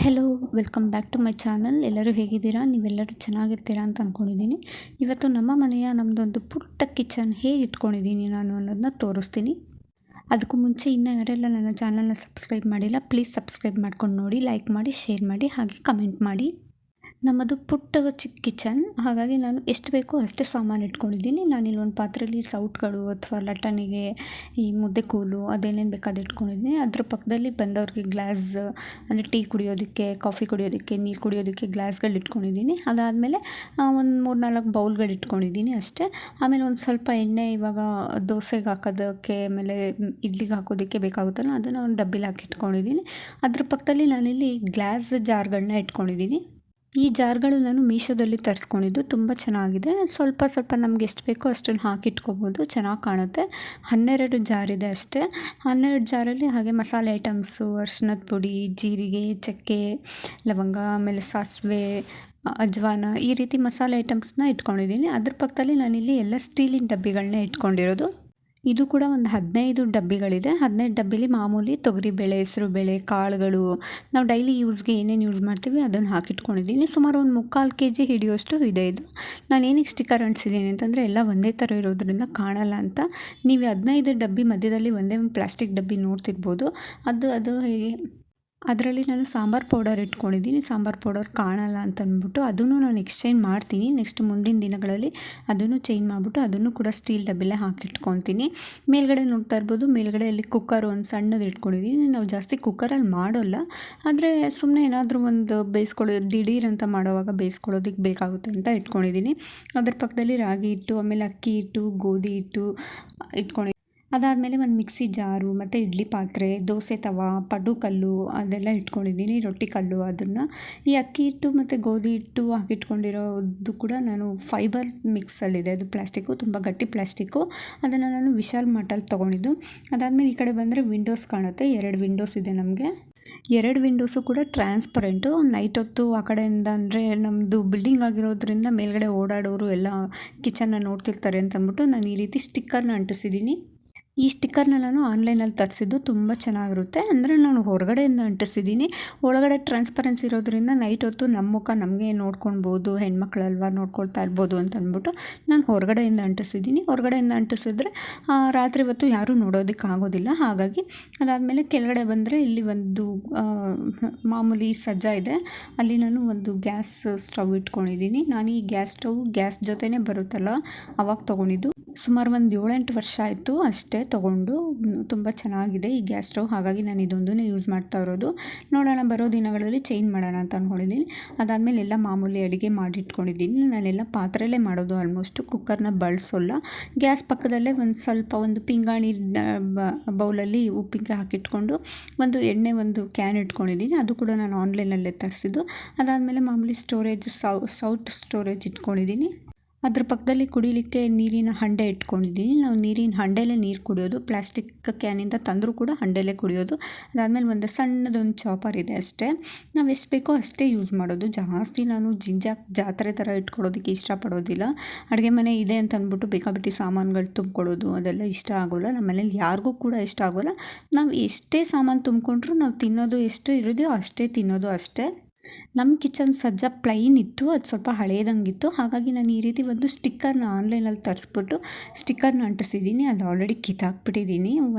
Hello welcome back to my channel. ಎಲ್ಲರೂ ಹೇಗಿದ್ದೀರಾ? ನೀವೆಲ್ಲರೂ ಚೆನ್ನಾಗಿರ್ತೀರಾ ಅಂತ ಅಂದ್ಕೊಂಡಿದ್ದೀನಿ. ಇವತ್ತು ನಮ್ಮ ಮನೆಯ ನಮ್ಮದೊಂದು ಪುಟ್ಟ ಕಿಚನ್ ಹೇಗೆ ಇಟ್ಕೊಂಡಿದ್ದೀನಿ ನಾನು ಅನ್ನೋದನ್ನ ತೋರಿಸ್ತೀನಿ. ಅದಕ್ಕೂ ಮುಂಚೆ ಇನ್ನೂ ಯಾರೆಲ್ಲ ನನ್ನ ಚಾನಲ್ನ ಸಬ್ಸ್ಕ್ರೈಬ್ ಮಾಡಿಲ್ಲ, ಪ್ಲೀಸ್ ಸಬ್ಸ್ಕ್ರೈಬ್ ಮಾಡ್ಕೊಂಡು ನೋಡಿ, ಲೈಕ್ ಮಾಡಿ, ಶೇರ್ ಮಾಡಿ, ಹಾಗೆ ಕಮೆಂಟ್ ಮಾಡಿ. ನಮ್ಮದು ಪುಟ್ಟ ಚಿಕ್ಕ ಕಿಚನ್, ಹಾಗಾಗಿ ನಾನು ಎಷ್ಟು ಬೇಕೋ ಅಷ್ಟೇ ಸಾಮಾನು ಇಟ್ಕೊಂಡಿದ್ದೀನಿ. ನಾನಿಲ್ಲಿ ಒಂದು ಪಾತ್ರೆಯಲ್ಲಿ ಸೌಟ್ಗಳು ಅಥವಾ ಲಟ್ಟಣಿಗೆ ಈ ಮುದ್ದೆ ಕೋಲು ಅದೇನೇನು ಬೇಕಾದ ಇಟ್ಕೊಂಡಿದ್ದೀನಿ. ಅದ್ರ ಪಕ್ಕದಲ್ಲಿ ಬಂದವ್ರಿಗೆ ಗ್ಲಾಸ್ ಅಂದರೆ ಟೀ ಕುಡಿಯೋದಕ್ಕೆ, ಕಾಫಿ ಕುಡಿಯೋದಕ್ಕೆ, ನೀರು ಕುಡಿಯೋದಕ್ಕೆ ಗ್ಲಾಸ್ಗಳು ಇಟ್ಕೊಂಡಿದ್ದೀನಿ. ಅದಾದಮೇಲೆ ಒಂದು 3-4 ಬೌಲ್ಗಳು ಇಟ್ಕೊಂಡಿದ್ದೀನಿ ಅಷ್ಟೇ. ಆಮೇಲೆ ಒಂದು ಸ್ವಲ್ಪ ಎಣ್ಣೆ ಇವಾಗ ದೋಸೆಗೆ ಹಾಕೋದಕ್ಕೆ, ಆಮೇಲೆ ಇಡ್ಲಿಗೆ ಹಾಕೋದಕ್ಕೆ ಬೇಕಾಗುತ್ತಲ್ಲ, ಅದನ್ನು ಒಂದು ಡಬ್ಬಿಲಿ ಹಾಕಿ ಇಟ್ಕೊಂಡಿದ್ದೀನಿ. ಅದ್ರ ಪಕ್ಕದಲ್ಲಿ ನಾನಿಲ್ಲಿ ಗ್ಲಾಸ್ ಜಾರ್ಗಳನ್ನ ಇಟ್ಕೊಂಡಿದ್ದೀನಿ. ಈ ಜಾರ್ಗಳು ನಾನು ಮೀಶೋದಲ್ಲಿ ತರಿಸ್ಕೊಂಡಿದ್ದು, ತುಂಬ ಚೆನ್ನಾಗಿದೆ. ಸ್ವಲ್ಪ ಸ್ವಲ್ಪ ನಮ್ಗೆ ಎಷ್ಟು ಬೇಕೋ ಅಷ್ಟನ್ನು ಹಾಕಿಟ್ಕೋಬೋದು, ಚೆನ್ನಾಗಿ ಕಾಣುತ್ತೆ. 12 ಜಾರಿದೆ ಅಷ್ಟೇ. 12 ಜಾರಲ್ಲಿ ಹಾಗೆ ಮಸಾಲೆ ಐಟಮ್ಸು, ಅರಿಶಿನದ ಪುಡಿ, ಜೀರಿಗೆ, ಚಕ್ಕೆ, ಲವಂಗ, ಆಮೇಲೆ ಸಾಸಿವೆ, ಅಜ್ವಾನ, ಈ ರೀತಿ ಮಸಾಲೆ ಐಟಮ್ಸ್ನ ಇಟ್ಕೊಂಡಿದ್ದೀನಿ. ಅದ್ರ ಪಕ್ಕದಲ್ಲಿ ನಾನಿಲ್ಲಿ ಎಲ್ಲ ಸ್ಟೀಲಿನ ಡಬ್ಬಿಗಳನ್ನ ಇಟ್ಕೊಂಡಿರೋದು. ಇದು ಕೂಡ ಒಂದು 15 ಡಬ್ಬಿಗಳಿದೆ. 15 ಡಬ್ಬಿಲಿ ಮಾಮೂಲಿ ತೊಗರಿಬೇಳೆ, ಹೆಸರುಬೇಳೆ, ಕಾಳುಗಳು, ನಾವು ಡೈಲಿ ಯೂಸ್ಗೆ ಏನೇನು ಯೂಸ್ ಮಾಡ್ತೀವಿ ಅದನ್ನು ಹಾಕಿಟ್ಕೊಂಡಿದ್ದೀನಿ. ಸುಮಾರು ಒಂದು 3/4 kg ಹಿಡಿಯೋಷ್ಟು ಇದೆ ಇದು. ನಾನು ಏನಕ್ಕೆ ಸ್ಟಿಕ್ಕರ್ ಅಂಟಿಸಿದ್ದೀನಿ ಅಂತಂದರೆ ಎಲ್ಲ ಒಂದೇ ಥರ ಇರೋದ್ರಿಂದ ಕಾಣಲ್ಲ ಅಂತ. ನೀವು 15 ಡಬ್ಬಿ ಮಧ್ಯದಲ್ಲಿ ಒಂದೇ ಒಂದು ಪ್ಲಾಸ್ಟಿಕ್ ಡಬ್ಬಿ ನೋಡ್ತಿರ್ಬೋದು. ಅದು ಹೇಗೆ ಅದರಲ್ಲಿ ನಾನು ಸಾಂಬಾರು ಪೌಡರ್ ಇಟ್ಕೊಂಡಿದ್ದೀನಿ. ಸಾಂಬಾರು ಪೌಡರ್ ಕಾಣಲ್ಲ ಅಂತ ಅಂದ್ಬಿಟ್ಟು ಅದನ್ನು ನಾನು ಎಕ್ಸ್ಚೇಂಜ್ ಮಾಡ್ತೀನಿ. ನೆಕ್ಸ್ಟ್ ಮುಂದಿನ ದಿನಗಳಲ್ಲಿ ಅದನ್ನು ಚೇಂಜ್ ಮಾಡಿಬಿಟ್ಟು ಅದನ್ನು ಕೂಡ ಸ್ಟೀಲ್ ಡಬ್ಬಿಲೇ ಹಾಕಿಟ್ಕೊತೀನಿ. ಮೇಲ್ಗಡೆ ನೋಡ್ತಾ ಇರ್ಬೋದು, ಮೇಲ್ಗಡೆ ಅಲ್ಲಿ ಕುಕ್ಕರ್ ಒಂದು ಸಣ್ಣದು ಇಟ್ಕೊಂಡಿದ್ದೀನಿ. ನಾವು ಜಾಸ್ತಿ ಕುಕ್ಕರಲ್ಲಿ ಮಾಡೋಲ್ಲ, ಆದರೆ ಸುಮ್ಮನೆ ಏನಾದರೂ ಒಂದು ದಿಢೀರ್ ಅಂತ ಮಾಡೋವಾಗ ಬೇಯಿಸ್ಕೊಳ್ಳೋದಕ್ಕೆ ಬೇಕಾಗುತ್ತೆ ಅಂತ ಇಟ್ಕೊಂಡಿದ್ದೀನಿ. ಅದ್ರ ಪಕ್ಕದಲ್ಲಿ ರಾಗಿ ಹಿಟ್ಟು, ಆಮೇಲೆ ಅಕ್ಕಿ ಹಿಟ್ಟು, ಗೋಧಿ ಹಿಟ್ಟು ಇಟ್ಕೊಂಡಿದ್ದೀನಿ. ಅದಾದಮೇಲೆ ಒಂದು ಮಿಕ್ಸಿ ಜಾರು ಮತ್ತು ಇಡ್ಲಿ ಪಾತ್ರೆ, ದೋಸೆ ತವ, ಪಡ್ಡು ಕಲ್ಲು ಅದೆಲ್ಲ ಇಟ್ಕೊಂಡಿದ್ದೀನಿ, ರೊಟ್ಟಿ ಕಲ್ಲು ಅದನ್ನು. ಈ ಅಕ್ಕಿ ಹಿಟ್ಟು ಮತ್ತು ಗೋಧಿ ಹಿಟ್ಟು ಹಾಕಿಟ್ಕೊಂಡಿರೋದು ಕೂಡ ನಾನು ಫೈಬರ್ ಮಿಕ್ಸಲ್ಲಿದೆ, ಅದು ಪ್ಲಾಸ್ಟಿಕ್ಕು, ತುಂಬ ಗಟ್ಟಿ ಪ್ಲಾಸ್ಟಿಕ್ಕು. ಅದನ್ನು ನಾನು ವಿಶಾಲ್ ಮಾರ್ಟಲ್ಲಿ ತೊಗೊಂಡಿದ್ದು. ಅದಾದಮೇಲೆ ಈ ಕಡೆ ಬಂದರೆ ವಿಂಡೋಸ್ ಕಾಣುತ್ತೆ, 2 ವಿಂಡೋಸ್ ಇದೆ ನಮಗೆ. 2 ವಿಂಡೋಸು ಕೂಡ ಟ್ರಾನ್ಸ್ಪರೆಂಟು. ನೈಟ್ ಹೊತ್ತು ಆ ಕಡೆಯಿಂದ ಅಂದರೆ ನಮ್ಮದು ಬಿಲ್ಡಿಂಗ್ ಆಗಿರೋದ್ರಿಂದ ಮೇಲ್ಗಡೆ ಓಡಾಡೋರು ಎಲ್ಲ ಕಿಚನ್ನ ನೋಡ್ತಿರ್ತಾರೆ ಅಂತ ಅಂದ್ಬಿಟ್ಟು ನಾನು ಈ ರೀತಿ ಸ್ಟಿಕ್ಕರ್ನ ಅಂಟಿಸಿದ್ದೀನಿ. ಈ ಸ್ಟಿಕ್ಕರ್ನ ನಾನು ಆನ್ಲೈನಲ್ಲಿ ತರಿಸಿದ್ದು, ತುಂಬ ಚೆನ್ನಾಗಿರುತ್ತೆ. ಅಂದರೆ ನಾನು ಹೊರಗಡೆಯಿಂದ ಅಂಟಿಸಿದ್ದೀನಿ, ಒಳಗಡೆ ಟ್ರಾನ್ಸ್ಪರೆನ್ಸಿ ಇರೋದ್ರಿಂದ ನೈಟ್ ಹೊತ್ತು ನಮ್ಮ ಮುಖ ನಮಗೆ ನೋಡ್ಕೊಳ್ಬೋದು, ಹೆಣ್ಮಕ್ಳಲ್ವ ನೋಡ್ಕೊಳ್ತಾ ಇರ್ಬೋದು ಅಂತ ಅಂದ್ಬಿಟ್ಟು ನಾನು ಹೊರಗಡೆಯಿಂದ ಅಂಟಿಸಿದ್ದೀನಿ. ಹೊರಗಡೆಯಿಂದ ಅಂಟಿಸಿದ್ರೆ ರಾತ್ರಿ ಹೊತ್ತು ಯಾರೂ ನೋಡೋದಕ್ಕೆ ಆಗೋದಿಲ್ಲ. ಹಾಗಾಗಿ ಅದಾದಮೇಲೆ ಕೆಳಗಡೆ ಬಂದರೆ ಇಲ್ಲಿ ಒಂದು ಮಾಮೂಲಿ ಸಜ್ಜ ಇದೆ, ಅಲ್ಲಿ ನಾನು ಒಂದು ಗ್ಯಾಸ್ ಸ್ಟವ್ ಇಟ್ಕೊಂಡಿದ್ದೀನಿ. ನಾನು ಈ ಗ್ಯಾಸ್ ಜೊತೆನೇ ಬರುತ್ತಲ್ಲ ಅವಾಗ ತೊಗೊಂಡಿದ್ದು. ಸುಮಾರು ಒಂದು 7-8 ವರ್ಷ ಆಯಿತು ಅಷ್ಟೇ ತೊಗೊಂಡು. ತುಂಬ ಚೆನ್ನಾಗಿದೆ ಈ ಗ್ಯಾಸ್ ಸ್ಟವ್, ಹಾಗಾಗಿ ನಾನು ಇದೊಂದನ್ನೇ ಯೂಸ್ ಮಾಡ್ತಾ ಇರೋದು. ನೋಡೋಣ ಬರೋ ದಿನಗಳಲ್ಲಿ ಚೇಂಜ್ ಮಾಡೋಣ ಅಂತ ಅಂದ್ಕೊಂಡಿದ್ದೀನಿ. ಅದಾದಮೇಲೆ ಎಲ್ಲ ಮಾಮೂಲಿ ಅಡುಗೆ ಮಾಡಿಟ್ಕೊಂಡಿದ್ದೀನಿ. ನಾನೆಲ್ಲ ಪಾತ್ರೆಯಲ್ಲೇ ಮಾಡೋದು, ಆಲ್ಮೋಸ್ಟ್ ಕುಕ್ಕರ್ನ ಬಳಸೋಲ್ಲ. ಗ್ಯಾಸ್ ಪಕ್ಕದಲ್ಲೇ ಒಂದು ಪಿಂಗಾಣಿ ಬೌಲಲ್ಲಿ ಉಪ್ಪಿನಕಾಯಿ ಹಾಕಿಟ್ಕೊಂಡು ಒಂದು ಎಣ್ಣೆ ಒಂದು ಕ್ಯಾನ್ ಇಟ್ಕೊಂಡಿದ್ದೀನಿ. ಅದು ಕೂಡ ನಾನು ಆನ್ಲೈನಲ್ಲೇ ತರಿಸಿದ್ದು. ಅದಾದಮೇಲೆ ಮಾಮೂಲಿ ಸೌಟ್ ಸ್ಟೋರೇಜ್ ಇಟ್ಕೊಂಡಿದ್ದೀನಿ. ಅದ್ರ ಪಕ್ಕದಲ್ಲಿ ಕುಡಿಲಿಕ್ಕೆ ನೀರಿನ ಹಂಡೆ ಇಟ್ಕೊಂಡಿದ್ದೀನಿ. ನಾವು ನೀರಿನ ಹಂಡೆಲೇ ನೀರು ಕುಡಿಯೋದು, ಪ್ಲಾಸ್ಟಿಕ್ ಕ್ಯಾನಿಂದ ತಂದರೂ ಕೂಡ ಹಂಡೆಲೇ ಕುಡಿಯೋದು. ಅದಾದಮೇಲೆ ಒಂದು ಸಣ್ಣದೊಂದು ಚಾಪರ್ ಇದೆ ಅಷ್ಟೇ. ನಾವು ಎಷ್ಟು ಬೇಕೋ ಅಷ್ಟೇ ಯೂಸ್ ಮಾಡೋದು. ಜಾಸ್ತಿ ನಾನು ಜಾತ್ರೆ ಥರ ಇಟ್ಕೊಳ್ಳೋದಕ್ಕೆ ಇಷ್ಟಪಡೋದಿಲ್ಲ. ಅಡುಗೆ ಮನೆ ಇದೆ ಅಂತ ಅಂದ್ಬಿಟ್ಟು ಬೇಕಾಬಿಟ್ಟಿ ಸಾಮಾನುಗಳು ತುಂಬ್ಕೊಳ್ಳೋದು ಅದೆಲ್ಲ ಇಷ್ಟ ಆಗೋಲ್ಲ. ನಮ್ಮ ಮನೇಲಿ ಯಾರಿಗೂ ಕೂಡ ಇಷ್ಟ ಆಗೋಲ್ಲ. ನಾವು ಎಷ್ಟೇ ಸಾಮಾನು ತುಂಬಿಕೊಂಡ್ರೂ ನಾವು ತಿನ್ನೋದು ಎಷ್ಟು ಇರೋದೋ ಅಷ್ಟೇ ತಿನ್ನೋದು ಅಷ್ಟೇ. ನಮ್ಮ ಕಿಚನ್ ಸಜ್ಜ ಪ್ಲೈನ್ ಇತ್ತು, ಅದು ಸ್ವಲ್ಪ ಹಳೇದಂಗಿತ್ತು. ಹಾಗಾಗಿ ನಾನು ಈ ರೀತಿ ಒಂದು ಸ್ಟಿಕ್ಕರ್ನ ಆನ್ಲೈನಲ್ಲಿ ತರಿಸ್ಬಿಟ್ಟು ಸ್ಟಿಕ್ಕರ್ನ ಅಂಟಿಸಿದ್ದೀನಿ. ಅದು ಆಲ್ರೆಡಿ ಕಿತ್ತಾಕ್ಬಿಟ್ಟಿದ್ದೀನಿ,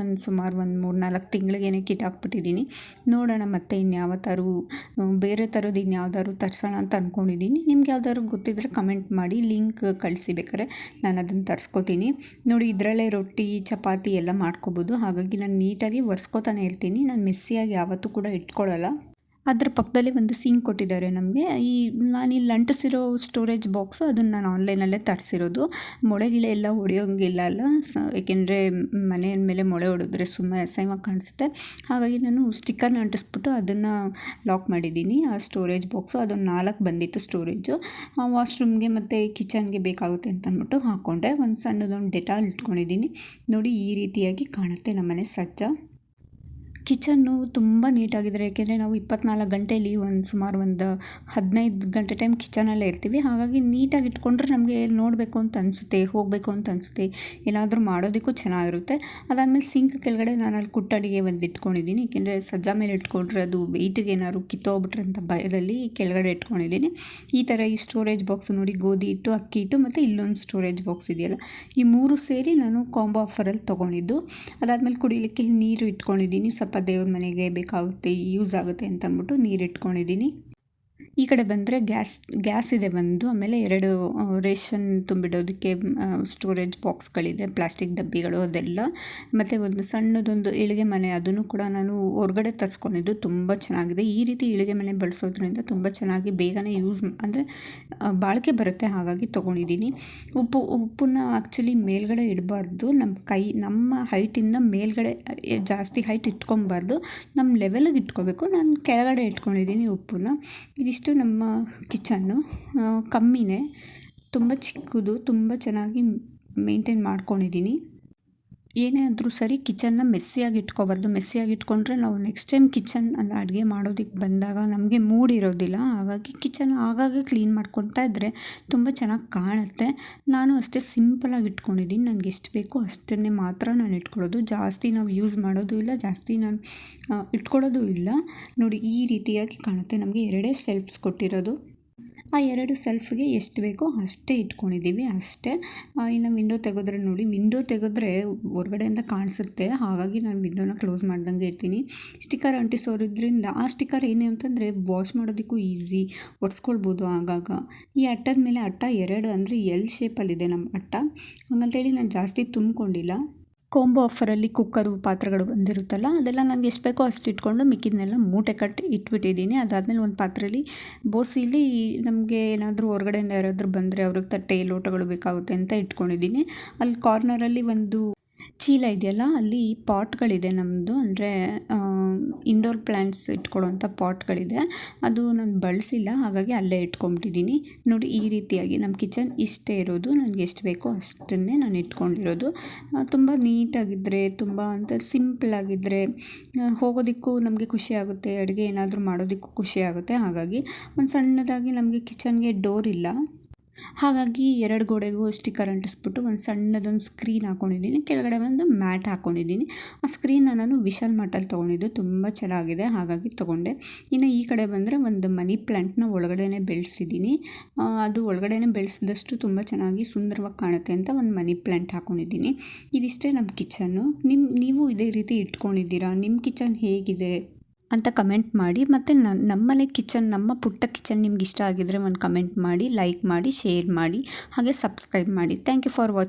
ಸುಮಾರು ಒಂದು 3-4 ತಿಂಗಳಿಗೇನೆ ಕಿತ್ತಾಕ್ಬಿಟ್ಟಿದ್ದೀನಿ. ನೋಡೋಣ ಮತ್ತೆ ಬೇರೆ ಥರದ್ದು ಇನ್ಯಾವ್ದಾದ್ರು ತರಿಸೋಣ ಅಂತ ಅಂದ್ಕೊಂಡಿದ್ದೀನಿ. ನಿಮ್ಗೆ ಯಾವ್ದಾದ್ರು ಗೊತ್ತಿದ್ದರೆ ಕಮೆಂಟ್ ಮಾಡಿ, ಲಿಂಕ್ ಕಳಿಸಿ, ಬೇಕಾದ್ರೆ ನಾನು ಅದನ್ನು ತರಿಸ್ಕೋತೀನಿ. ನೋಡಿ, ಇದರಲ್ಲೇ ರೊಟ್ಟಿ ಚಪಾತಿ ಎಲ್ಲ ಮಾಡ್ಕೋಬೋದು. ಹಾಗಾಗಿ ನಾನು ನೀಟಾಗಿ ಒರೆಸ್ಕೋತಾನೆ ಇರ್ತೀನಿ. ನಾನು ಮೆಸ್ಸಿಯಾಗಿ ಯಾವತ್ತೂ ಕೂಡ ಇಟ್ಕೊಳ್ಳಲ್ಲ. ಅದ್ರ ಪಕ್ಕದಲ್ಲಿ ಒಂದು ಸಿಂಕ್ ಕೊಟ್ಟಿದ್ದಾರೆ ನಮಗೆ. ನಾನಿಲ್ಲಿ ಅಂಟಿಸಿರೋ ಸ್ಟೋರೇಜ್ ಬಾಕ್ಸು ಅದನ್ನು ನಾನು ಆನ್ಲೈನಲ್ಲೇ ತರಿಸಿರೋದು. ಮೊಳೆಗಿಳೆ ಎಲ್ಲ ಹೊಡೆಯೋಂಗಿಲ್ಲ ಅಲ್ಲ, ಏಕೆಂದರೆ ಮನೆ ಅಂದಮೇಲೆ ಮೊಳೆ ಹೊಡೆದ್ರೆ ಸುಮ್ಮನೆ ಅಸಹ್ಯವಾಗಿ ಕಾಣಿಸುತ್ತೆ. ಹಾಗಾಗಿ ನಾನು ಸ್ಟಿಕ್ಕರ್ನ ಅಂಟಿಸ್ಬಿಟ್ಟು ಅದನ್ನು ಲಾಕ್ ಮಾಡಿದ್ದೀನಿ. ಆ ಸ್ಟೋರೇಜ್ ಬಾಕ್ಸು ಅದೊಂದು 4 ಬಂದಿತ್ತು ಸ್ಟೋರೇಜು. ವಾಶ್ರೂಮ್ಗೆ ಮತ್ತು ಕಿಚನ್ಗೆ ಬೇಕಾಗುತ್ತೆ ಅಂತ ಅಂದ್ಬಿಟ್ಟು ಹಾಕ್ಕೊಂಡೆ. ಒಂದು ಸಣ್ಣದೊಂದು ಡೆಟಾಲ್ ಇಟ್ಕೊಂಡಿದ್ದೀನಿ. ನೋಡಿ, ಈ ರೀತಿಯಾಗಿ ಕಾಣುತ್ತೆ ನಮ್ಮನೆ ಸಜ್ಜ. ಕಿಚನ್ನು ತುಂಬ ನೀಟಾಗಿದ್ರೆ, ಏಕೆಂದರೆ ನಾವು 24 ಗಂಟೆಯಲ್ಲಿ ಸುಮಾರು ಒಂದು 15 ಗಂಟೆ ಟೈಮ್ ಕಿಚನಲ್ಲೇ ಇರ್ತೀವಿ. ಹಾಗಾಗಿ ನೀಟಾಗಿ ಇಟ್ಕೊಂಡ್ರೆ ನಮಗೆ ನೋಡಬೇಕು ಅಂತ ಅನಿಸುತ್ತೆ, ಹೋಗಬೇಕು ಅಂತ ಅನಿಸುತ್ತೆ, ಏನಾದರೂ ಮಾಡೋದಕ್ಕೂ ಚೆನ್ನಾಗಿರುತ್ತೆ. ಅದಾದಮೇಲೆ ಸಿಂಕ್ ಕೆಳಗಡೆ ನಾನು ಅಲ್ಲಿ ಕುಟ್ಟಡಿಗೆ ಒಂದು ಇಟ್ಕೊಂಡಿದ್ದೀನಿ, ಏಕೆಂದರೆ ಸಜ್ಜಾ ಮೇಲೆ ಇಟ್ಕೊಂಡ್ರೆ ಅದು ವೆಯ್ಟಿಗೆ ಏನಾದ್ರು ಕಿತ್ತೋಗ್ಬಿಟ್ರೆ ಅಂತ ಭಯದಲ್ಲಿ ಕೆಳಗಡೆ ಇಟ್ಕೊಂಡಿದ್ದೀನಿ. ಈ ಥರ ಈ ಸ್ಟೋರೇಜ್ ಬಾಕ್ಸ್ ನೋಡಿ, ಗೋಧಿ ಹಿಟ್ಟು, ಅಕ್ಕಿ ಹಿಟ್ಟು ಮತ್ತು ಇಲ್ಲೊಂದು ಸ್ಟೋರೇಜ್ ಬಾಕ್ಸ್ ಇದೆಯಲ್ಲ, ಈ 3 ಸೇರಿ ನಾನು ಕಾಂಬೋ ಆಫರಲ್ಲಿ ತೊಗೊಂಡಿದ್ದು. ಅದಾದಮೇಲೆ ಕುಡಿಲಿಕ್ಕೆ ನೀರು ಇಟ್ಕೊಂಡಿದ್ದೀನಿ, ಸ್ವಲ್ಪ ದೇವ್ರ ಮನೆಗೆ ಬೇಕಾಗುತ್ತೆ, ಯೂಸ್ ಆಗುತ್ತೆ ಅಂತ ಅಂದ್ಬಿಟ್ಟು ನೀರು ಇಟ್ಕೊಂಡಿದ್ದೀನಿ. ಈ ಕಡೆ ಬಂದರೆ ಗ್ಯಾಸ್ ಇದೆ ಒಂದು, ಆಮೇಲೆ 2 ರೇಷನ್ ತುಂಬಿಡೋದಕ್ಕೆ ಸ್ಟೋರೇಜ್ ಬಾಕ್ಸ್ಗಳಿದೆ, ಪ್ಲಾಸ್ಟಿಕ್ ಡಬ್ಬಿಗಳು ಅದೆಲ್ಲ, ಮತ್ತು ಒಂದು ಸಣ್ಣದೊಂದು ಇಳಿಗೆ ಮನೆ, ಅದನ್ನು ಕೂಡ ನಾನು ಹೊರಗಡೆ ತರಿಸ್ಕೊಂಡಿದ್ದು. ತುಂಬ ಚೆನ್ನಾಗಿದೆ. ಈ ರೀತಿ ಇಳಿಗೆ ಮನೆ ಬಳಸೋದ್ರಿಂದ ತುಂಬ ಚೆನ್ನಾಗಿ ಬೇಗನೆ ಅಂದರೆ ಬಾಳಿಕೆ ಬರುತ್ತೆ, ಹಾಗಾಗಿ ತೊಗೊಂಡಿದ್ದೀನಿ. ಉಪ್ಪನ್ನ ಆ್ಯಕ್ಚುಲಿ ಮೇಲ್ಗಡೆ ಇಡಬಾರ್ದು, ನಮ್ಮ ಹೈಟಿಂದ ಮೇಲ್ಗಡೆ ಜಾಸ್ತಿ ಹೈಟ್ ಇಟ್ಕೊಬಾರ್ದು, ನಮ್ಮ ಲೆವೆಲಿಗೆ ಇಟ್ಕೋಬೇಕು. ನಾನು ಕೆಳಗಡೆ ಇಟ್ಕೊಂಡಿದ್ದೀನಿ ಉಪ್ಪನ್ನ. ಇದಿಷ್ಟು ನಮ್ಮ ಕಿಚನ್ನು ಕಮ್ಮಿನೇ, ತುಂಬ ಚಿಕ್ಕದು, ತುಂಬ ಚೆನ್ನಾಗಿ ಮೇಂಟೈನ್ ಮಾಡ್ಕೊಂಡಿದ್ದೀನಿ. ಏನೇ ಆದರೂ ಸರಿ ಕಿಚನ್ನ ಮೆಸ್ಸಿಯಾಗಿ ಇಟ್ಕೋಬಾರ್ದು. ಮೆಸ್ಸಿಯಾಗಿ ಇಟ್ಕೊಂಡ್ರೆ ನಾವು ನೆಕ್ಸ್ಟ್ ಟೈಮ್ ಕಿಚನ್ ಅಡುಗೆ ಮಾಡೋದಕ್ಕೆ ಬಂದಾಗ ನಮಗೆ ಮೂಡ್ ಇರೋದಿಲ್ಲ. ಹಾಗಾಗಿ ಕಿಚನ್ ಆಗಾಗ ಕ್ಲೀನ್ ಮಾಡ್ಕೊತಾ ಇದ್ದರೆ ತುಂಬ ಚೆನ್ನಾಗಿ ಕಾಣುತ್ತೆ. ನಾನು ಅಷ್ಟೇ ಸಿಂಪಲಾಗಿ ಇಟ್ಕೊಂಡಿದ್ದೀನಿ. ನನಗೆ ಎಷ್ಟು ಬೇಕೋ ಅಷ್ಟನ್ನೇ ಮಾತ್ರ ನಾನು ಇಟ್ಕೊಳ್ಳೋದು, ಜಾಸ್ತಿ ನಾವು ಯೂಸ್ ಮಾಡೋದು ಇಲ್ಲ, ಜಾಸ್ತಿ ನಾನು ಇಟ್ಕೊಳ್ಳೋದು ಇಲ್ಲ. ನೋಡಿ ಈ ರೀತಿಯಾಗಿ ಕಾಣುತ್ತೆ. ನಮಗೆ 2 ಸೆಲ್ಫ್ಸ್ ಕೊಟ್ಟಿರೋದು. ಆ 2 ಸೆಲ್ಫ್ಗೆ ಎಷ್ಟು ಬೇಕೋ ಅಷ್ಟೇ ಇಟ್ಕೊಂಡಿದ್ದೀವಿ ಅಷ್ಟೇ. ಇನ್ನು ವಿಂಡೋ ತೆಗೆದ್ರೆ ನೋಡಿ, ವಿಂಡೋ ತೆಗೆದ್ರೆ ಹೊರಗಡೆಯಿಂದ ಕಾಣಿಸುತ್ತೆ, ಹಾಗಾಗಿ ನಾನು ವಿಂಡೋನ ಕ್ಲೋಸ್ ಮಾಡ್ದಂಗೆ ಇರ್ತೀನಿ. ಸ್ಟಿಕ್ಕರ್ ಅಂಟಿಸೋದ್ರಿಂದ ಆ ಸ್ಟಿಕ್ಕರ್ ಏನೇ ಅಂತಂದರೆ ವಾಶ್ ಮಾಡೋದಕ್ಕೂ ಈಸಿ, ಒರೆಸ್ಕೊಳ್ಬೋದು ಆಗಾಗ. ಈ ಅಟ್ಟದ ಮೇಲೆ ಅಟ್ಟ 2 ಅಂದರೆ ಎಲ್ ಶೇಪಲ್ಲಿದೆ ನಮ್ಮ ಅಟ್ಟ, ಹಂಗಂತೇಳಿ ನಾನು ಜಾಸ್ತಿ ತುಂಬಿಕೊಂಡಿಲ್ಲ. ಕಾಂಬೋ ಆಫರಲ್ಲಿ ಕುಕ್ಕರು ಪಾತ್ರೆಗಳು ಬಂದಿರುತ್ತಲ್ಲ, ಅದೆಲ್ಲ ನನಗೆ ಎಷ್ಟು ಬೇಕೋ ಅಷ್ಟು ಇಟ್ಕೊಂಡು ಮಿಕ್ಕಿದ್ನೆಲ್ಲ ಮೂಟೆ ಕಟ್ಟಿ ಇಟ್ಬಿಟ್ಟಿದ್ದೀನಿ. ಅದಾದಮೇಲೆ ಒಂದು ಪಾತ್ರೆಯಲ್ಲಿ ಬೋಸಿಲಿ ನಮಗೆ ಏನಾದರೂ ಹೊರಗಡೆಯಿಂದ ಯಾರಾದರೂ ಬಂದರೆ ಅವ್ರಿಗೆ ತಟ್ಟೆ ಲೋಟಗಳು ಬೇಕಾಗುತ್ತೆ ಅಂತ ಇಟ್ಕೊಂಡಿದ್ದೀನಿ. ಅಲ್ಲಿ ಕಾರ್ನರಲ್ಲಿ ಒಂದು ಚೀಲ ಇದೆಯಲ್ಲ, ಅಲ್ಲಿ ಪಾಟ್ಗಳಿದೆ ನಮ್ಮದು, ಅಂದರೆ ಇಂಡೋರ್ ಪ್ಲ್ಯಾಂಟ್ಸ್ ಇಟ್ಕೊಳ್ಳೋಂಥ ಪಾಟ್ಗಳಿದೆ. ಅದು ನಾನು ಬಳಸಿಲ್ಲ, ಹಾಗಾಗಿ ಅಲ್ಲೇ ಇಟ್ಕೊಂಬಿಟ್ಟಿದ್ದೀನಿ. ನೋಡಿ ಈ ರೀತಿಯಾಗಿ ನಮ್ಮ ಕಿಚನ್ ಇಷ್ಟೇ ಇರೋದು, ನನಗೆ ಎಷ್ಟು ಬೇಕೋ ಅಷ್ಟನ್ನೇ ನಾನು ಇಟ್ಕೊಂಡಿರೋದು. ತುಂಬ ನೀಟಾಗಿದ್ದರೆ, ತುಂಬ ಅಂತ ಸಿಂಪಲಾಗಿದ್ದರೆ ಹೋಗೋದಕ್ಕೂ ನಮಗೆ ಖುಷಿಯಾಗುತ್ತೆ, ಅಡುಗೆ ಏನಾದರೂ ಮಾಡೋದಕ್ಕೂ ಖುಷಿಯಾಗುತ್ತೆ. ಹಾಗಾಗಿ ಒಂದು ಸಣ್ಣದಾಗಿ ನಮಗೆ ಕಿಚನ್ಗೆ ಡೋರ್ ಇಲ್ಲ, ಹಾಗಾಗಿ 2 ಗೋಡೆಗೂ ಸ್ಟಿಕ್ಕರ್ ಅಂಟಿಸ್ಬಿಟ್ಟು ಒಂದು ಸಣ್ಣದೊಂದು ಸ್ಕ್ರೀನ್ ಹಾಕ್ಕೊಂಡಿದ್ದೀನಿ, ಕೆಳಗಡೆ ಒಂದು ಮ್ಯಾಟ್ ಹಾಕ್ಕೊಂಡಿದ್ದೀನಿ. ಆ ಸ್ಕ್ರೀನ್ನ ನಾನು ವಿಶಾಲ್ ಮಾರ್ಟಲ್ಲಿ ತೊಗೊಂಡಿದ್ದು, ತುಂಬ ಚೆನ್ನಾಗಿದೆ, ಹಾಗಾಗಿ ತೊಗೊಂಡೆ. ಇನ್ನು ಈ ಕಡೆ ಬಂದರೆ ಒಂದು ಮನಿ ಪ್ಲ್ಯಾಂಟ್ನ ಒಳಗಡೆ ಬೆಳೆಸಿದ್ದೀನಿ. ಅದು ಒಳಗಡೆ ಬೆಳೆಸಿದಷ್ಟು ತುಂಬ ಚೆನ್ನಾಗಿ ಸುಂದರವಾಗಿ ಕಾಣುತ್ತೆ ಅಂತ ಒಂದು ಮನಿ ಪ್ಲ್ಯಾಂಟ್ ಹಾಕ್ಕೊಂಡಿದ್ದೀನಿ. ಇದಿಷ್ಟೇ ನಮ್ಮ ಕಿಚನ್ನು. ನೀವು ಇದೇ ರೀತಿ ಇಟ್ಕೊಂಡಿದ್ದೀರಾ? ನಿಮ್ಮ ಕಿಚನ್ ಹೇಗಿದೆ ಅಂತ ಕಮೆಂಟ್ ಮಾಡಿ. ಮತ್ತು ನಮ್ಮನೆ ಕಿಚನ್, ನಮ್ಮ ಪುಟ್ಟ ಕಿಚನ್ ನಿಮ್ಗೆ ಇಷ್ಟ ಆಗಿದ್ರೆ ಒಂದು ಕಮೆಂಟ್ ಮಾಡಿ, ಲೈಕ್ ಮಾಡಿ, ಶೇರ್ ಮಾಡಿ, ಹಾಗೆ ಸಬ್ಸ್ಕ್ರೈಬ್ ಮಾಡಿ. Thank you for watching.